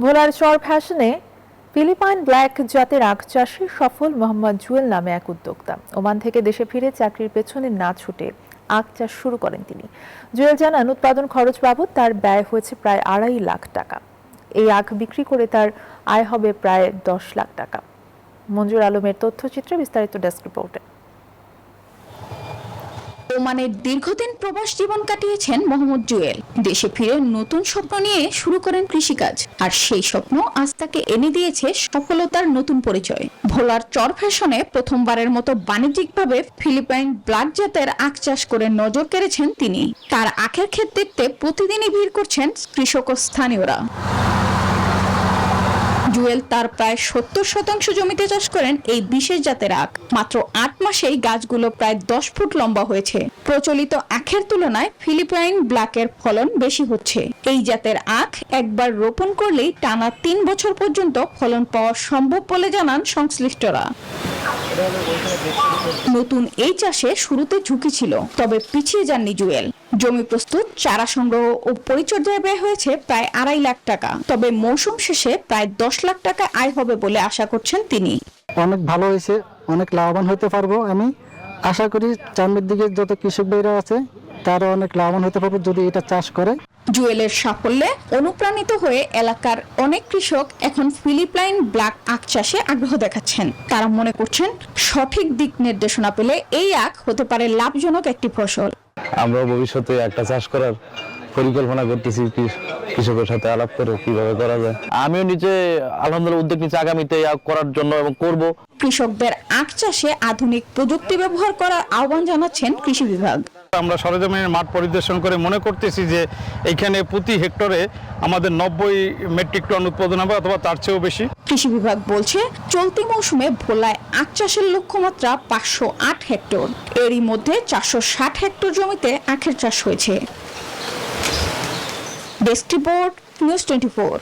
ভোলার চর ফ্যাশনে Philippine black জাতের আখ চাষে সফল মোহাম্মদ জুয়েল নামে এক উদ্যোক্তা। ওমান থেকে দেশে ফিরে চাকরির পেছনে না ছুটে আখ চাষ শুরু করেন তিনি। জুয়েল জানান, উৎপাদন খরচ বাবদ তার ব্যয় হয়েছে প্রায় 2.5 লাখ টাকা। এই আখ বিক্রি করে তার আয় হবে প্রায় 10 লাখ টাকা। মঞ্জুর আলমের তথ্যচিত্রে বিস্তারিত ডেস্ক রিপোর্টে। ওমানের দীর্ঘদিন প্রবাস জীবন কাটিয়েছেন মোহাম্মদ জুয়েল। দেশে ফিরে নতুন স্বপ্ন নিয়ে শুরু করেন কৃষিকাজ, আর সেই স্বপ্ন আজ তাকে এনে দিয়েছে সফলতার নতুন পরিচয়। ভোলার চর ফ্যাশনে প্রথমবারের মতো বাণিজ্যিকভাবে ফিলিপাইন ব্ল্যাক জাতের আখ চাষ করে নজর কেড়েছেন তিনি। তার আখের ক্ষেত দেখতে প্রতিদিনই ভিড় করছেন কৃষক ও স্থানীয়রা। জুয়েল তার প্রায় 70% জমিতে চাষ করেন এই বিশেষ জাতের আখ। মাত্র 8 মাসেই গাছগুলো প্রায় 10 ফুট লম্বা হয়েছে। প্রচলিত আখের তুলনায় ফিলিপাইন ব্ল্যাকের ফলন বেশি হচ্ছে। এই জাতের আখ একবার রোপণ করলেই টানা 3 বছর পর্যন্ত ফলন পাওয়া সম্ভব বলে জানান সংশ্লিষ্টরা। নতুন এই চাষে শুরুতে ঝুঁকি ছিল, তবে পিছিয়ে যাননি জুয়েল। জমি প্রস্তুত, চারা সংগ্রহ ও পরিচর্যায় ব্যয় হয়েছে প্রায় 2.5 লাখ টাকা। তবে মৌসুম শেষে প্রায় 10 লাখ টাকা আয় হবে বলে আশা করছেন তিনি। অনেক ভালো হয়েছে, অনেক লাভবান হতে পারবো। আমি আশা করি সামনের দিকে যত কৃষক ভাইরা আছে তারা অনেক লাভবান হতে পারবে যদি এটা চাষ করে। জুয়েলের সাফল্যে অনুপ্রাণিত হয়ে এলাকার অনেক কৃষক এখন ফিলিপাইন ব্ল্যাক আখ চাষে আগ্রহ দেখাচ্ছেন। তারা মনে করছেন, সঠিক দিক নির্দেশনা পেলে এই আখ হতে পারে লাভজনক একটি ফসল। আমরা ভবিষ্যতে একটা চাষ করার পরিকল্পনা করতেছি, কৃষকের সাথে আলাপ করে কিভাবে করা যায়। আমিও নিজে আলহামদুলিল্লাহ উদ্যোগ নিচ্ছি আগামীতে করার জন্য এবং করব। কৃষকদের আখ চাষে আধুনিক প্রযুক্তি ব্যবহার করার আহ্বান জানাচ্ছেন কৃষি বিভাগ। আমরা সরেজমিনের মাঠ পরিদর্শন করে মনে করতেছি যে এখানে প্রতি হেক্টরে আমাদের 90 মেট্রিক টন উৎপাদন হবে অথবা তার চেয়েও বেশি। কৃষি বিভাগ বলছে, চলতি মৌসুমে ভোলায় আখ চাষের লক্ষ্যমাত্রা 508 হেক্টর। এরই মধ্যে 460 হেক্টর জমিতে আখের চাষ হয়েছে। Desk report, news 24।